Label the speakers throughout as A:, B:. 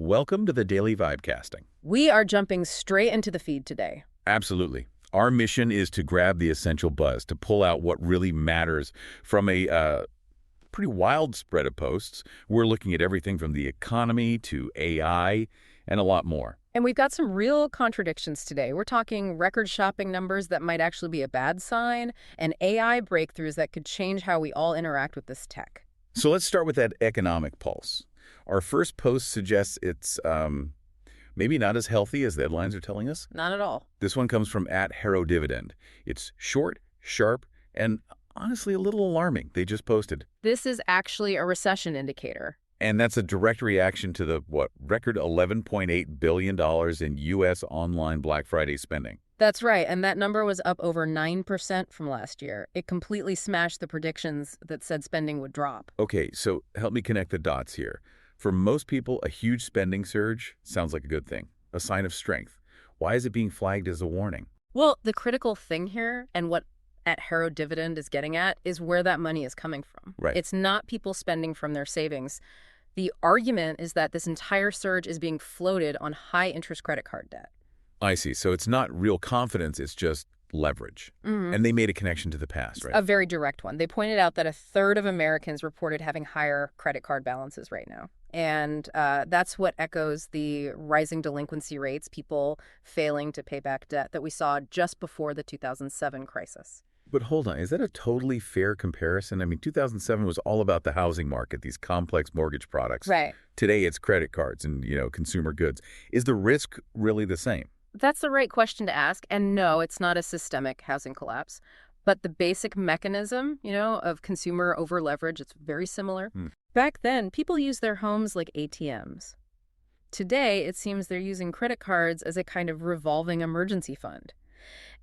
A: Welcome to the Daily Vibecasting.
B: We are jumping straight into the feed today.
A: Absolutely. Our mission is to grab the essential buzz, to pull out what really matters from a pretty wild spread of posts. We're looking at everything from the economy to AI and a lot more.
B: And we've got some real contradictions today. We're talking record shopping numbers that might actually be a bad sign, and AI breakthroughs that could change how we all interact with this tech.
A: So let's start with that economic pulse. Our first post suggests it's maybe not as healthy as the headlines are telling us.
B: Not at all.
A: This one comes from @HeroDividend. It's short, sharp, and honestly a little alarming. They just posted.
B: This is actually a recession indicator.
A: And that's a direct reaction to the, record $11.8 billion in U.S. online Black Friday spending.
B: That's right, and that number was up over 9% from last year. It completely smashed the predictions that said spending would drop.
A: Okay, so help me connect the dots here. For most people, a huge spending surge sounds like a good thing, a sign of strength. Why is it being flagged as a warning?
B: Well, the critical thing here, and what @HeroDividend is getting at, is where that money is coming from.
A: Right.
B: It's not people spending from their savings. The argument is that this entire surge is being floated on high-interest credit card debt.
A: I see. So it's not real confidence, it's just leverage. And they made a connection to the past, right?
B: A very direct one. They pointed out that a third of Americans reported having higher credit card balances right now. And that's what echoes the rising delinquency rates, people failing to pay back debt that we saw just before the 2007 crisis.
A: But hold on, is that a totally fair comparison? I mean, 2007 was all about the housing market, these complex mortgage products.
B: Right.
A: Today, it's credit cards and, consumer goods. Is the risk really the same?
B: That's the right question to ask. And no, it's not a systemic housing collapse. But the basic mechanism, of consumer over-leverage, it's very similar. Back then, people used their homes like ATMs. Today, it seems they're using credit cards as a kind of revolving emergency fund.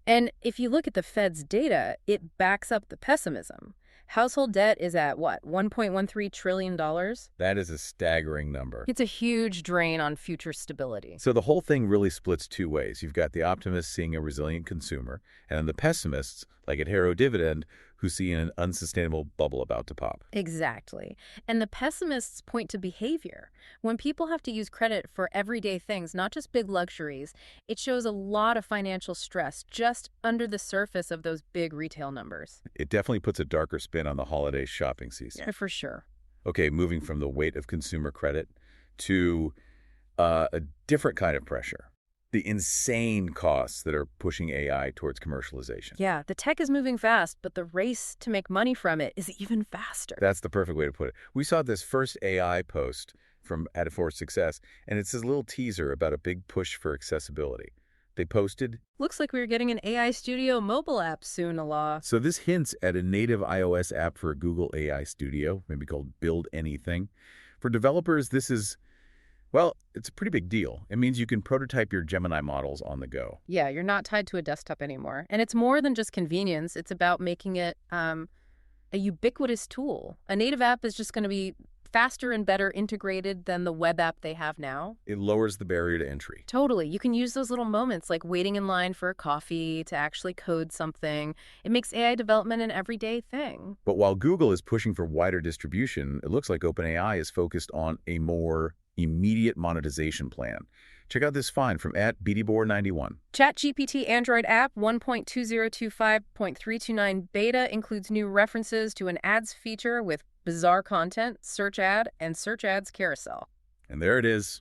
B: And if you look at the Fed's data, it backs up the pessimism. Household debt is at, $1.13 trillion?
A: That is a staggering number.
B: It's a huge drain on future stability.
A: So the whole thing really splits two ways. You've got the optimists seeing a resilient consumer, and then the pessimists, like @HeroDividend, who see an unsustainable bubble about to pop.
B: Exactly. And the pessimists point to behavior. When people have to use credit for everyday things, not just big luxuries, it shows a lot of financial stress just under the surface of those big retail numbers.
A: It definitely puts a darker spin on the holiday shopping season.
B: Yeah, for sure.
A: Okay, moving from the weight of consumer credit to a different kind of pressure. The insane costs that are pushing AI towards commercialization.
B: Yeah, the tech is moving fast, but the race to make money from it is even faster.
A: That's the perfect way to put it. We saw this first AI post from Ad4 Success, and it's this little teaser about a big push for accessibility. They posted,
B: Looks like we're getting an AI Studio mobile app soon, Allah.
A: so this hints at a native iOS app for Google AI Studio, maybe called Build Anything. For developers, this is, it's a pretty big deal. It means you can prototype your Gemini models on the go.
B: Yeah, you're not tied to a desktop anymore. And it's more than just convenience. It's about making it a ubiquitous tool. A native app is just going to be faster and better integrated than the web app they have now.
A: It lowers the barrier to entry.
B: Totally. You can use those little moments like waiting in line for a coffee to actually code something. It makes AI development an everyday thing.
A: But while Google is pushing for wider distribution, it looks like OpenAI is focused on a more immediate monetization plan. Check out this find from @BDBor91.
B: ChatGPT Android app 1.2025.329 beta includes new references to an ads feature with bizarre content, search ad, and search ads carousel.
A: And there it is.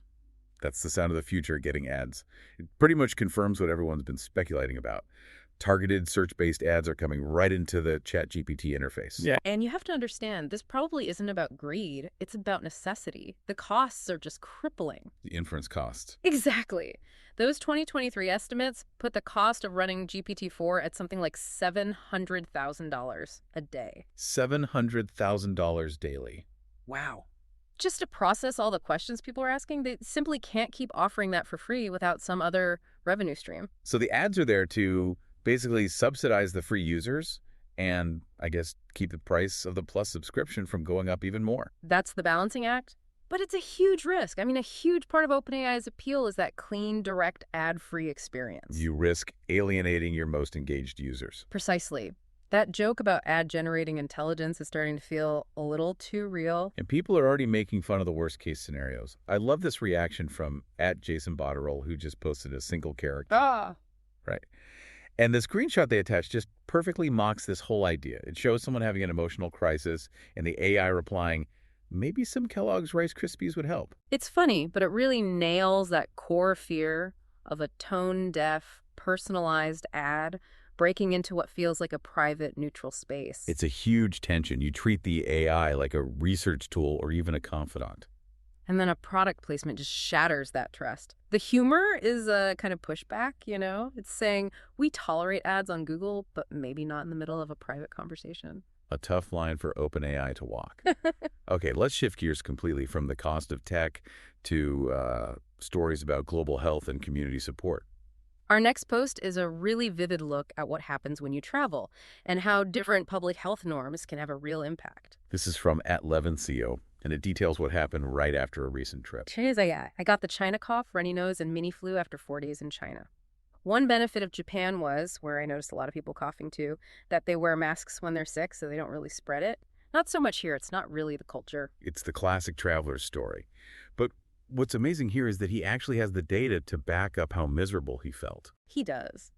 A: That's the sound of the future, getting ads. It pretty much confirms what everyone's been speculating about. Targeted search-based ads are coming right into the ChatGPT interface.
B: Yeah. And you have to understand, this probably isn't about greed. It's about necessity. The costs are just crippling.
A: The inference costs.
B: Exactly. Those 2023 estimates put the cost of running GPT-4 at something like $700,000 a day.
A: $700,000 daily. Wow.
B: Just to process all the questions people are asking, they simply can't keep offering that for free without some other revenue stream.
A: So the ads are there to basically subsidize the free users and, I guess, keep the price of the Plus subscription from going up even more.
B: That's the balancing act. But it's a huge risk. I mean, a huge part of OpenAI's appeal is that clean, direct, ad-free experience.
A: You risk alienating your most engaged users.
B: Precisely. That joke about ad-generating intelligence is starting to feel a little too real.
A: And people are already making fun of the worst-case scenarios. I love this reaction from @JasonBotterell, who just posted a single character.
B: Ah!
A: Right. And the screenshot they attached just perfectly mocks this whole idea. It shows someone having an emotional crisis and the AI replying, maybe some Kellogg's Rice Krispies would help.
B: It's funny, but it really nails that core fear of a tone-deaf, personalized ad breaking into what feels like a private, neutral space.
A: It's a huge tension. You treat the AI like a research tool or even a confidant.
B: And then a product placement just shatters that trust. The humor is a kind of pushback, you know? It's saying, we tolerate ads on Google, but maybe not in the middle of a private conversation.
A: A tough line for OpenAI to walk. Okay, let's shift gears completely from the cost of tech to stories about global health and community support.
B: Our next post is a really vivid look at what happens when you travel and how different public health norms can have a real impact.
A: This is from @LevinCO, and it details what happened right after a recent trip.
B: Cheers, I got the China cough, runny nose, and mini flu after 4 days in China. One benefit of Japan was, where I noticed a lot of people coughing too, that they wear masks when they're sick so they don't really spread it. Not so much here. It's not really the culture.
A: It's the classic traveler's story. But what's amazing here is that he actually has the data to back up how miserable he felt.
B: He does.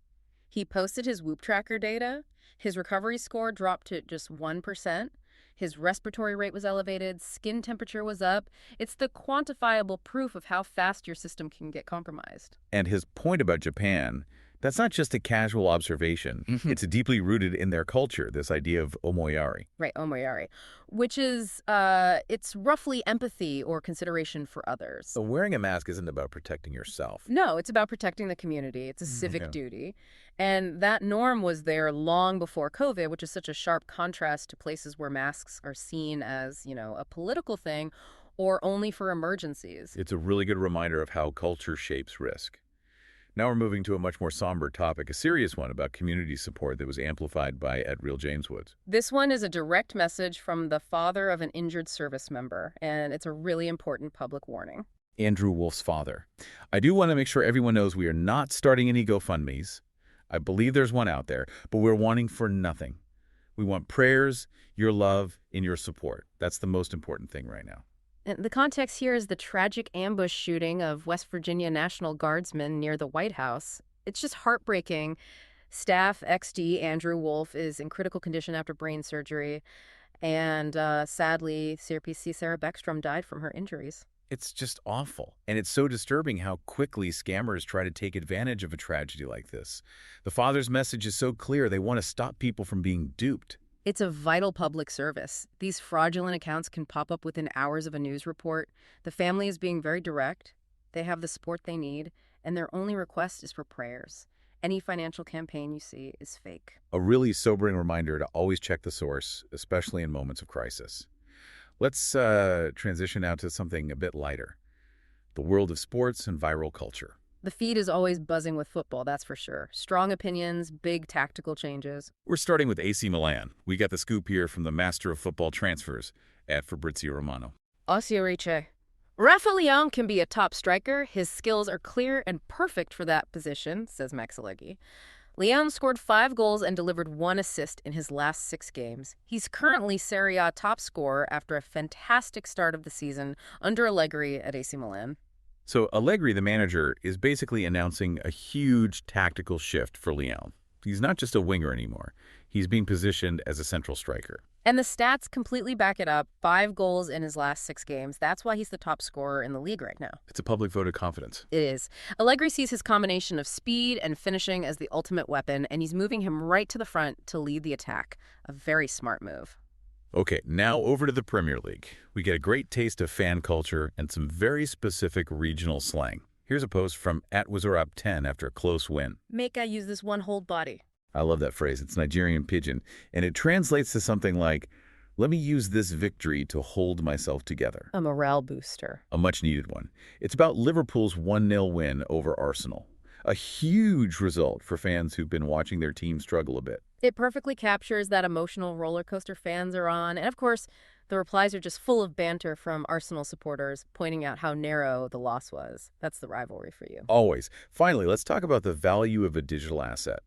B: He posted his Whoop tracker data. His recovery score dropped to just 1%. His respiratory rate was elevated. Skin temperature was up. It's the quantifiable proof of how fast your system can get compromised.
A: And his point about Japan, that's not just a casual observation. It's deeply rooted in their culture, this idea of omoyari.
B: Right, omoyari, which is, it's roughly empathy or consideration for others.
A: So wearing a mask isn't about protecting yourself.
B: No, it's about protecting the community. It's a civic duty. And that norm was there long before COVID, which is such a sharp contrast to places where masks are seen as, you know, a political thing or only for emergencies.
A: It's a really good reminder of how culture shapes risk. Now we're moving to a much more somber topic, a serious one about community support that was amplified by @RealJamesWoods.
B: This one is a direct message from the father of an injured service member, and it's a really important public warning.
A: Andrew Wolf's father. I do want to make sure everyone knows we are not starting any GoFundMes. I believe there's one out there, but we're wanting for nothing. We want prayers, your love, and your support. That's the most important thing right now.
B: And the context here is the tragic ambush shooting of West Virginia National Guardsman near the White House. It's just heartbreaking. Staff XD Andrew Wolf is in critical condition after brain surgery, and sadly, CRPC Sarah Beckstrom died from her injuries.
A: It's just awful. And it's so disturbing how quickly scammers try to take advantage of a tragedy like this. The father's message is so clear, they want to stop people from being duped.
B: It's a vital public service. These fraudulent accounts can pop up within hours of a news report. The family is being very direct. They have the support they need, and their only request is for prayers. Any financial campaign you see is fake.
A: A really sobering reminder to always check the source, especially in moments of crisis. Let's transition now to something a bit lighter. The world of sports and viral culture.
B: The feed is always buzzing with football, that's for sure. Strong opinions, big tactical changes.
A: We're starting with AC Milan. We got the scoop here from the master of football transfers @Fabrizio Romano.
B: Osio Riche. Rafa Leão can be a top striker. His skills are clear and perfect for that position, says Max Allegri. Leão scored 5 goals and delivered 1 assist in his last 6 games. He's currently Serie A top scorer after a fantastic start of the season under Allegri at AC Milan.
A: So Allegri, the manager, is basically announcing a huge tactical shift for Leão. He's not just a winger anymore. He's being positioned as a central striker.
B: And the stats completely back it up. 5 goals in his last 6 games. That's why he's the top scorer in the league right now.
A: It's a public vote of confidence.
B: It is. Allegri sees his combination of speed and finishing as the ultimate weapon, and he's moving him right to the front to lead the attack. A very smart move.
A: Okay, now over to the Premier League. We get a great taste of fan culture and some very specific regional slang. Here's a post from @WizardUp10 after a close win.
B: Make I use this one whole body.
A: I love that phrase. It's Nigerian pidgin, and it translates to something like, let me use this victory to hold myself together.
B: A morale booster.
A: A much-needed one. It's about Liverpool's 1-0 win over Arsenal. A huge result for fans who've been watching their team struggle a bit.
B: It perfectly captures that emotional roller coaster fans are on. And of course, the replies are just full of banter from Arsenal supporters pointing out how narrow the loss was. That's the rivalry for you.
A: Always. Finally, let's talk about the value of a digital asset.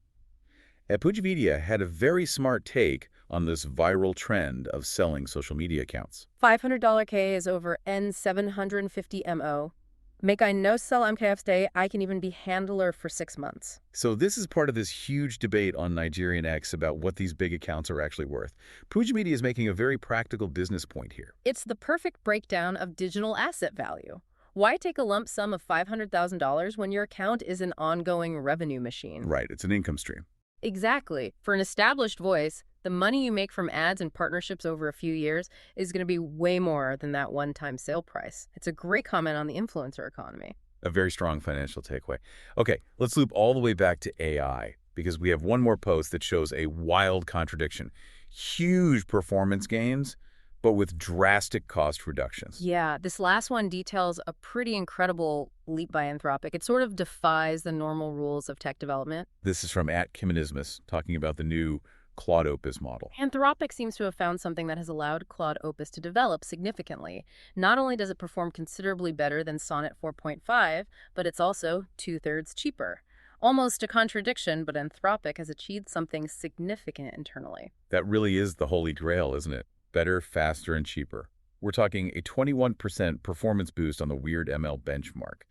A: Pujavidya had a very smart take on this viral trend of selling social media accounts.
B: $500 K is over N 750 MO. Make I no sell MKF stay, I can even be handler for 6 months.
A: So this is part of this huge debate on Nigerian X about what these big accounts are actually worth. Pujavidya is making a very practical business point here.
B: It's the perfect breakdown of digital asset value. Why take a lump sum of $500,000 when your account is an ongoing revenue machine?
A: Right, it's an income stream.
B: Exactly. For an established voice, the money you make from ads and partnerships over a few years is going to be way more than that one-time sale price. It's a great comment on the influencer economy.
A: A very strong financial takeaway. Okay, let's loop all the way back to AI, because we have one more post that shows a wild contradiction. Huge performance gains, but with drastic cost reductions.
B: Yeah, this last one details a pretty incredible leap by Anthropic. It sort of defies the normal rules of tech development.
A: This is from @Kimenismus, talking about the new Claude Opus model.
B: Anthropic seems to have found something that has allowed Claude Opus to develop significantly. Not only does it perform considerably better than Sonnet 4.5, but it's also 2/3 cheaper. Almost a contradiction, but Anthropic has achieved something significant internally.
A: That really is the holy grail, isn't it? Better, faster, and cheaper. We're talking a 21% performance boost on the Weird ML benchmark.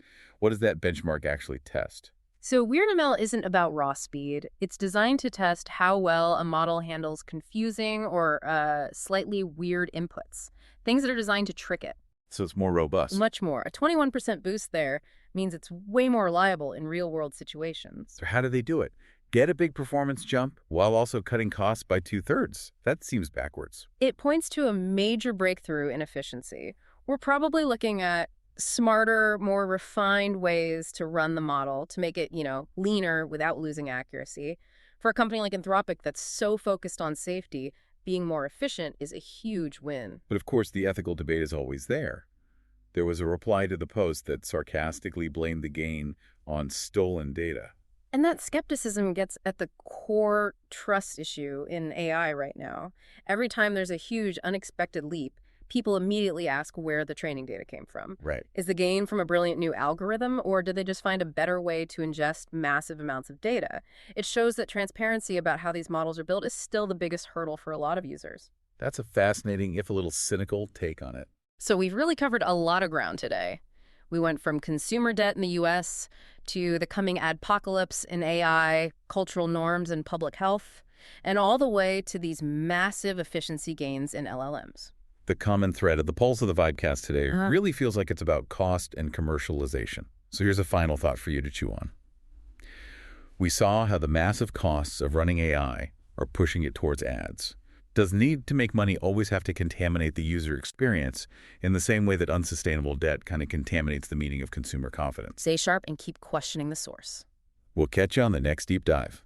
A: What does that benchmark actually test?
B: So WeirdML isn't about raw speed. It's designed to test how well a model handles confusing or slightly weird inputs, things that are designed to trick it.
A: So it's more robust.
B: Much more. A 21% boost there means it's way more reliable in real-world situations.
A: So how do they do it? Get a big performance jump while also cutting costs by 2/3. That seems backwards.
B: It points to a major breakthrough in efficiency. We're probably looking at smarter, more refined ways to run the model to make it, leaner without losing accuracy. For a company like Anthropic that's so focused on safety, being more efficient is a huge win.
A: But of course, the ethical debate is always there. There was a reply to the post that sarcastically blamed the gain on stolen data.
B: And that skepticism gets at the core trust issue in AI right now. Every time there's a huge, unexpected leap, people immediately ask where the training data came from.
A: Right.
B: Is the gain from a brilliant new algorithm, or did they just find a better way to ingest massive amounts of data? It shows that transparency about how these models are built is still the biggest hurdle for a lot of users.
A: That's a fascinating, if a little cynical, take on it.
B: So we've really covered a lot of ground today. We went from consumer debt in the U.S. to the coming adpocalypse in AI, cultural norms and public health, and all the way to these massive efficiency gains in LLMs.
A: The common thread of the pulse of the Vibecast today really feels like it's about cost and commercialization. So here's a final thought for you to chew on. We saw how the massive costs of running AI are pushing it towards ads. Does need to make money always have to contaminate the user experience in the same way that unsustainable debt kind of contaminates the meaning of consumer confidence?
B: Stay sharp and keep questioning the source.
A: We'll catch you on the next deep dive.